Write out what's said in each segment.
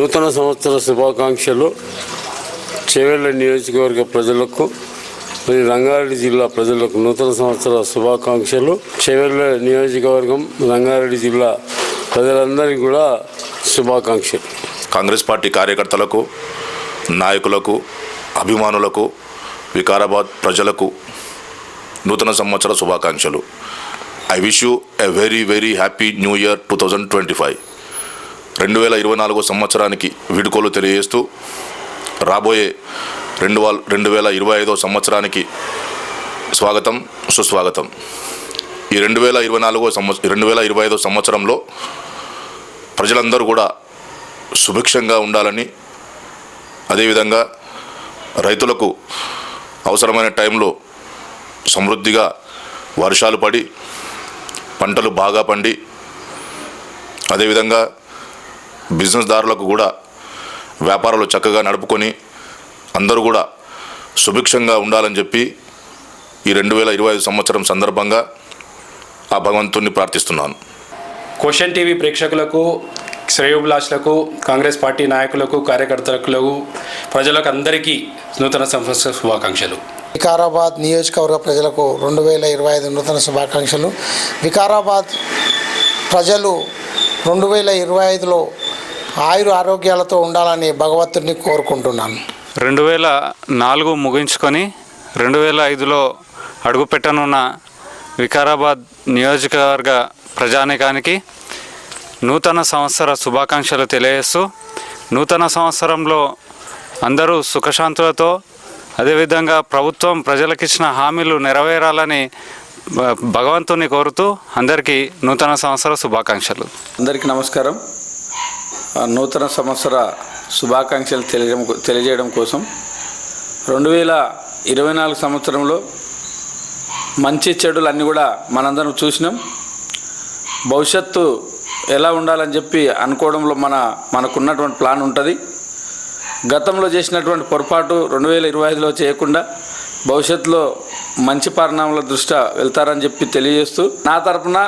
నూతన సంవత్సర శుభాకాంక్షలు చేవెళ్ళ నియోజకవర్గ ప్రజలకు మరియు రంగారెడ్డి జిల్లా ప్రజలకు నూతన సంవత్సర శుభాకాంక్షలు. చేవెళ్ళ నియోజకవర్గం రంగారెడ్డి జిల్లా ప్రజలందరికీ కూడా శుభాకాంక్షలు. కాంగ్రెస్ పార్టీ కార్యకర్తలకు, నాయకులకు, అభిమానులకు, వికారాబాద్ ప్రజలకు నూతన సంవత్సర శుభాకాంక్షలు. I wish you a very very happy new year 2025. 2024 సంవత్సరానికి వీడ్కోలు తెలియజేస్తూ రాబోయే 2025 సంవత్సరానికి స్వాగతం, సుస్వాగతం. ఈ 2025 సంవత్సరంలో ప్రజలందరూ కూడా సుభిక్షంగా ఉండాలని, అదేవిధంగా రైతులకు అవసరమైన టైంలో సమృద్ధిగా వర్షాలు పడి పంటలు బాగా పండి, అదేవిధంగా బిజినెస్దారులకు కూడా వ్యాపారాలు చక్కగా నడుపుకొని అందరూ కూడా సుభిక్షంగా ఉండాలని చెప్పి ఈ 2025 సంవత్సరం సందర్భంగా ఆ భగవంతుని ప్రార్థిస్తున్నాను. క్వశ్చన్ టీవీ ప్రేక్షకులకు, శ్రేయోభిలాషులకు, కాంగ్రెస్ పార్టీ నాయకులకు, కార్యకర్తలకు, ప్రజలకు అందరికీ నూతన సంవత్సర శుభాకాంక్షలు. వికారాబాద్ నియోజకవర్గ ప్రజలకు 2025 నూతన శుభాకాంక్షలు. వికారాబాద్ ప్రజలు 2025లో ఆయుర ఆరోగ్యాలతో ఉండాలని భగవంతుడిని కోరుకుంటున్నాను. 2004 ముగించుకొని 2005లో అడుగుపెట్టనున్న వికారాబాద్ నియోజకవర్గ ప్రజానీకానికి నూతన సంవత్సర శుభాకాంక్షలు తెలియజేస్తూ, నూతన సంవత్సరంలో అందరూ సుఖశాంతులతో, అదేవిధంగా ప్రభుత్వం ప్రజలకిచ్చిన హామీలు నెరవేరాలని భగవంతుని కోరుతూ అందరికీ నూతన సంవత్సర శుభాకాంక్షలు. అందరికీ నమస్కారం. నూతన సంవత్సర శుభాకాంక్షలు తెలియజేయడం కోసం 2024 సంవత్సరంలో మంచి చెడులు అన్నీ కూడా మనందరం చూసినాం. భవిష్యత్తు ఎలా ఉండాలని చెప్పి అనుకోవడంలో మనకున్నటువంటి ప్లాన్ ఉంటుంది. గతంలో చేసినటువంటి పొరపాటు 2025లో చేయకుండా భవిష్యత్తులో మంచి పరిణామాల దృష్ట్యా వెళ్తారని చెప్పి తెలియజేస్తూ, నా తరపున,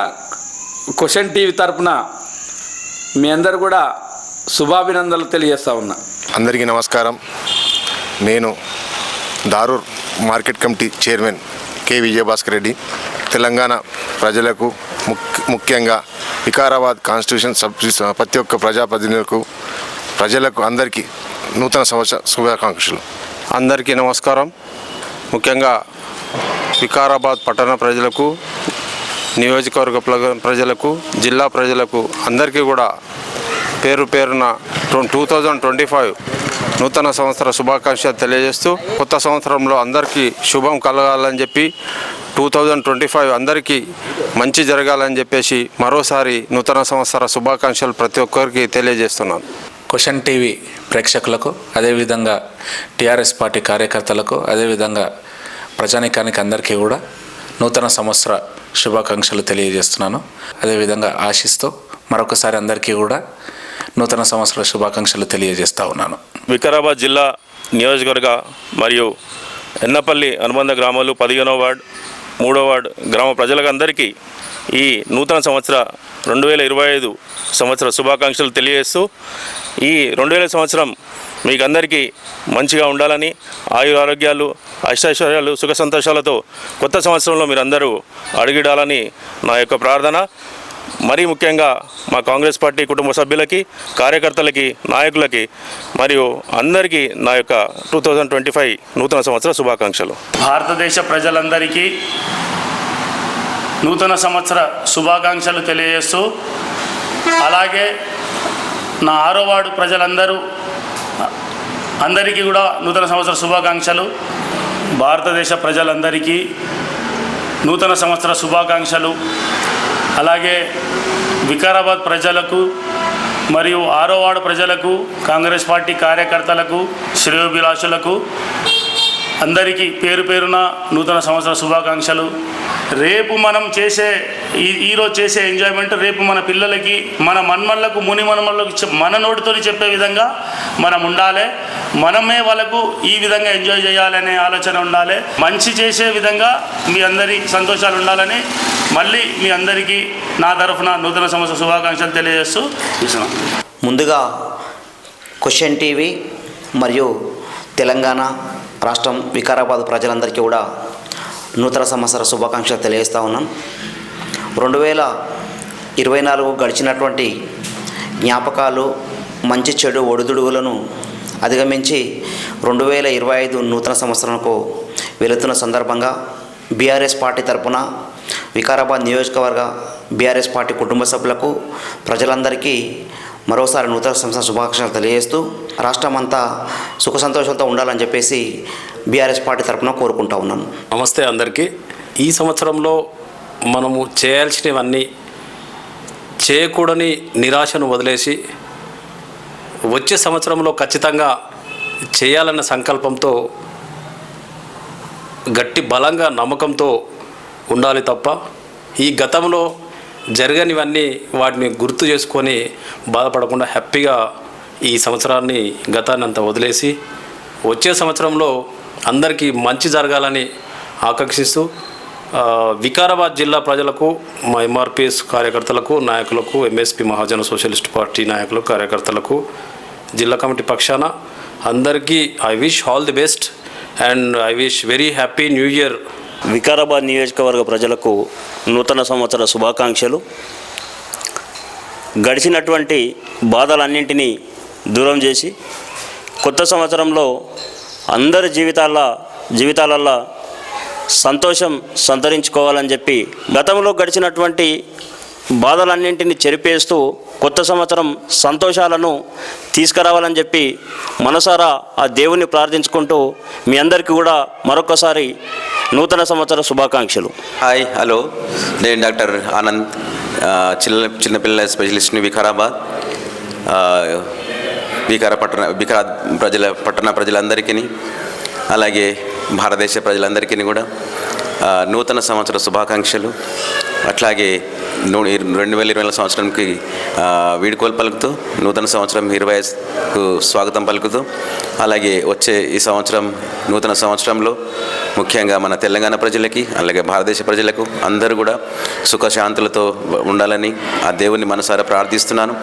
క్వశ్చన్ టీవీ తరపున మీ అందరు కూడా శుభాభినందనలు తెలియజేస్తా ఉన్నా. అందరికీ నమస్కారం. నేను Dharur market committee chairman K Vijayabhaskar Reddy. Telangana ప్రజలకు, ముఖ్యంగా వికారాబాద్ కాన్స్టిట్యూషన్ ప్రతి ఒక్క ప్రజాప్రతినిధులకు, ప్రజలకు అందరికీ నూతన సంవత్సర శుభాకాంక్షలు. అందరికీ నమస్కారం. ముఖ్యంగా వికారాబాద్ పట్టణ ప్రజలకు, నియోజకవర్గ ప్రజలకు, జిల్లా ప్రజలకు అందరికీ కూడా పేరు పేరున 2025 నూతన సంవత్సర శుభాకాంక్షలు తెలియజేస్తూ, కొత్త సంవత్సరంలో అందరికీ శుభం కలగాలని చెప్పి 2025 అందరికీ మంచి జరగాలని చెప్పేసి మరోసారి నూతన సంవత్సర శుభాకాంక్షలు ప్రతి ఒక్కరికి తెలియజేస్తున్నాను. క్వశ్చన్ టీవీ ప్రేక్షకులకు, అదేవిధంగా టీఆర్ఎస్ పార్టీ కార్యకర్తలకు, అదేవిధంగా ప్రజానీకానికి అందరికీ కూడా నూతన సంవత్సర శుభాకాంక్షలు తెలియజేస్తున్నాను. అదేవిధంగా ఆశిస్తూ మరొకసారి అందరికీ కూడా నూతన సంవత్సర శుభాకాంక్షలు తెలియజేస్తూ ఉన్నాను. వికారాబాద్ జిల్లా నియోజకవర్గ మరియు ఎన్నపల్లి అనుబంధ గ్రామాలు 15వ వార్డు, 3వ వార్డు గ్రామ ప్రజలకు అందరికీ ఈ నూతన సంవత్సర 2025 సంవత్సర శుభాకాంక్షలు తెలియజేస్తూ, ఈ 2000 సంవత్సరం మీకు అందరికీ మంచిగా ఉండాలని, ఆరోగ్యాలు, అష్టైశ్వర్యాలు, సుఖ సంతోషాలతో కొత్త సంవత్సరంలో మీరు అందరూ అడుగిడాలని నా యొక్క ప్రార్థన. మరీ ముఖ్యంగా మా కాంగ్రెస్ పార్టీ కుటుంబ సభ్యులకి, కార్యకర్తలకి, నాయకులకి మరియు అందరికీ నా యొక్క 2025 నూతన సంవత్సర శుభాకాంక్షలు. భారతదేశ ప్రజలందరికీ నూతన సంవత్సర శుభాకాంక్షలు తెలియజేస్తూ, అలాగే నా 6వ వార్డు అందరికీ కూడా నూతన సంవత్సర శుభాకాంక్షలు. భారతదేశ ప్రజలందరికీ నూతన సంవత్సర శుభాకాంక్షలు. అలాగే వికారాబాద్ ప్రజలకు మరియు 6వ వార్డు ప్రజలకు, కాంగ్రెస్ పార్టీ కార్యకర్తలకు, శ్రేయోభిలాషులకు అందరికీ పేరు పేరున నూతన సంవత్సర శుభాకాంక్షలు. రేపు మనం ఈరోజు చేసే ఎంజాయ్మెంట్ రేపు మన పిల్లలకి, మన మన్మళ్ళకు, ముని మన్మళ్ళకు మన నోటితో చెప్పే విధంగా మనం ఉండాలి. మనమే వాళ్ళకు ఈ విధంగా ఎంజాయ్ చేయాలనే ఆలోచన ఉండాలి. మంచి చేసే విధంగా మీ అందరి సంతోషాలు ఉండాలని మళ్ళీ మీ అందరికీ నా తరఫున నూతన సంవత్సర శుభాకాంక్షలు తెలియజేస్తూ. ముందుగా క్వశ్చన్ టీవీ మరియు తెలంగాణ రాష్ట్రం వికారాబాద్ ప్రజలందరికీ కూడా నూతన సంవత్సర శుభాకాంక్షలు తెలియజేస్తూ ఉన్నాం. 2024 గడిచినటువంటి జ్ఞాపకాలు, మంచి చెడు ఒడిదుడుగులను అధిగమించి 2025 నూతన సంవత్సరంకు వెళుతున్న సందర్భంగా బీఆర్ఎస్ పార్టీ తరపున వికారాబాద్ నియోజకవర్గ బీఆర్ఎస్ పార్టీ కుటుంబ సభ్యులకు, ప్రజలందరికీ మరోసారి నూతన సంవత్సర శుభాకాంక్షలు తెలియజేస్తూ రాష్ట్రమంతా సుఖ సంతోషాలతో ఉండాలని చెప్పేసి బీఆర్ఎస్ పార్టీ తరపున కోరుకుంటా ఉన్నాను. నమస్తే అందరికీ. ఈ సంవత్సరంలో మనము చేయాల్సినవన్నీ చేయకూడని నిరాశను వదిలేసి వచ్చే సంవత్సరంలో ఖచ్చితంగా చేయాలన్న సంకల్పంతో గట్టి బలంగా నమ్మకంతో ఉండాలి తప్ప ఈ గతంలో జరగనివన్నీ వాటిని గుర్తు చేసుకొని బాధపడకుండా హ్యాపీగా ఈ సంవత్సరాన్ని గతాన్ని అంతా వదిలేసి వచ్చే సంవత్సరంలో అందరికీ మంచి జరగాలని ఆకాంక్షిస్తూ వికారాబాద్ జిల్లా ప్రజలకు, మా ఎంఆర్పిఎస్ కార్యకర్తలకు, నాయకులకు, ఎంఎస్పి మహాజన సోషలిస్ట్ పార్టీ నాయకులకు, కార్యకర్తలకు, జిల్లా కమిటీ పక్షాన అందరికీ I wish all the best and I wish very happy new year. Vikarabad నియోజకవర్గ ప్రజలకు నూతన సంవత్సర శుభాకాంక్షలు. గడిచినటువంటి బాధలన్నింటినీ దూరం చేసి కొత్త సంవత్సరంలో అందరి జీవితాలల్లో సంతోషం సంతరించుకోవాలని చెప్పి గతంలో గడిచినటువంటి బాధలన్నింటినీ చెరిపేస్తూ కొత్త సంవత్సరం సంతోషాలను తీసుకురావాలని చెప్పి మనసారా ఆ దేవుని ప్రార్థించుకుంటూ మీ అందరికీ కూడా మరొకసారి నూతన సంవత్సర శుభాకాంక్షలు. హాయ్, హలో, నేను డాక్టర్ ఆనంద్, చిన్నపిల్లల స్పెషలిస్ట్ని వికారాబాద్. పట్టణ ప్రజలందరికీ అలాగే భారతదేశ ప్రజలందరికీ కూడా నూతన సంవత్సర శుభాకాంక్షలు. అట్లాగే 2020 సంవత్సరంకి వీడ్కోలు పలుకుతూ నూతన సంవత్సరం 2025కు స్వాగతం పలుకుతూ, అలాగే వచ్చే ఈ సంవత్సరం నూతన సంవత్సరంలో ముఖ్యంగా మన తెలంగాణ ప్రజలకి అలాగే భారతదేశ ప్రజలకు అందరూ కూడా సుఖశాంతులతో ఉండాలని ఆ దేవుని మనసారా ప్రార్థిస్తున్నాను.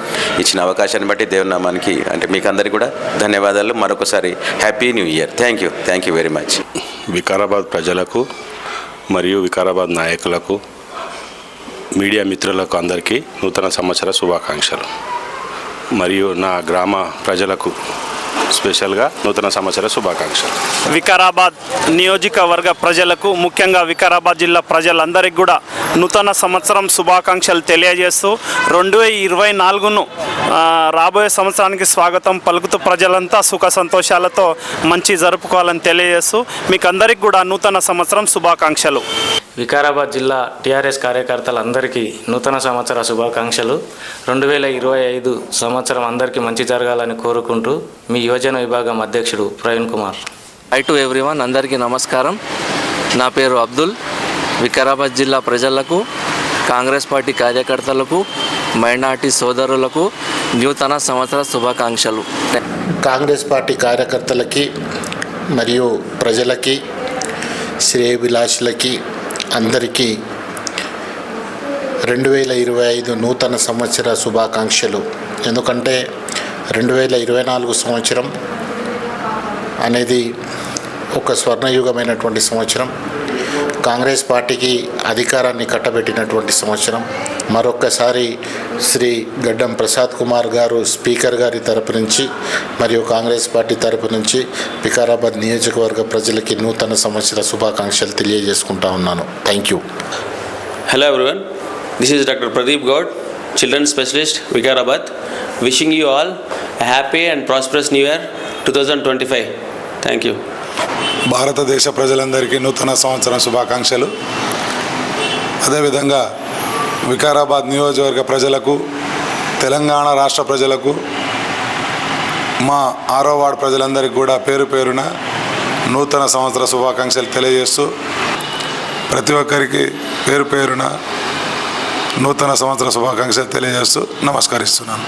ఇచ్చిన అవకాశాన్ని బట్టి దేవుని నామానికి అంటే మీకు అందరికీ కూడా ధన్యవాదాలు. మరొకసారి happy new year. Thank you very much. Vikarabad ప్రజలకు మరియు వికారాబాద్ నాయకులకు, మీడియా మిత్రులకు అందరికీ నూతన సంవత్సర శుభాకాంక్షలు. మరియు నా గ్రామ ప్రజలకు స్పెషల్గా నూతన సంవత్సర శుభాకాంక్షలు. వికారాబాద్ నియోజకవర్గ ప్రజలకు, ముఖ్యంగా వికారాబాద్ జిల్లా ప్రజలందరికీ కూడా నూతన సంవత్సరం శుభాకాంక్షలు తెలియజేస్తూ 2024ను రాబోయే సంవత్సరానికి స్వాగతం పలుకుతూ ప్రజలంతా సుఖ సంతోషాలతో మంచి జరుపుకోవాలని తెలియజేస్తూ మీకు అందరికీ కూడా నూతన సంవత్సరం శుభాకాంక్షలు. వికారాబాద్ జిల్లా టీఆర్ఎస్ కార్యకర్తలందరికీ నూతన సంవత్సర శుభాకాంక్షలు. 2025 సంవత్సరం అందరికీ మంచి జరగాలని కోరుకుంటూ మీ యువజన విభాగం అధ్యక్షుడు Praveen Kumar. High to everyone, అందరికీ నమస్కారం. నా పేరు అబ్దుల్. వికారాబాద్ జిల్లా ప్రజలకు, కాంగ్రెస్ పార్టీ కార్యకర్తలకు, మైనార్టీ సోదరులకు నూతన సంవత్సర శుభాకాంక్షలు. కాంగ్రెస్ పార్టీ కార్యకర్తలకి మరియు ప్రజలకి, శ్రేయభిలాషులకి అందరికీ 2025 నూతన సంవత్సర శుభాకాంక్షలు. ఎందుకంటే 2024 సంవత్సరం అనేది ఒక స్వర్ణయుగమైనటువంటి సంవత్సరం. కాంగ్రెస్ పార్టీకి అధికారాన్ని కట్టబెట్టినటువంటి సంవత్సరం. మరొక్కసారి శ్రీ గడ్డం ప్రసాద్ కుమార్ గారు స్పీకర్ గారి తరపు నుంచి మరియు కాంగ్రెస్ పార్టీ తరపు నుంచి వికారాబాద్ నియోజకవర్గ ప్రజలకి నూతన సంవత్సర శుభాకాంక్షలు తెలియజేసుకుంటా ఉన్నాను. Thank you. Hello everyone, this is Dr. Pradeep Gaud, Children's Specialist, Vikarabad, wishing you all a happy and prosperous New Year 2025. Thank you. భారతదేశ ప్రజలందరికీ నూతన సంవత్సరం శుభాకాంక్షలు. అదేవిధంగా వికారాబాద్ నియోజకవర్గ ప్రజలకు, తెలంగాణ రాష్ట్ర ప్రజలకు, మా 6వ వార్డు ప్రజలందరికీ కూడా పేరు పేరున నూతన సంవత్సర శుభాకాంక్షలు తెలియజేస్తూ ప్రతి ఒక్కరికి పేరు పేరున నూతన సంవత్సర శుభాకాంక్షలు తెలియజేస్తూ నమస్కరిస్తున్నాను.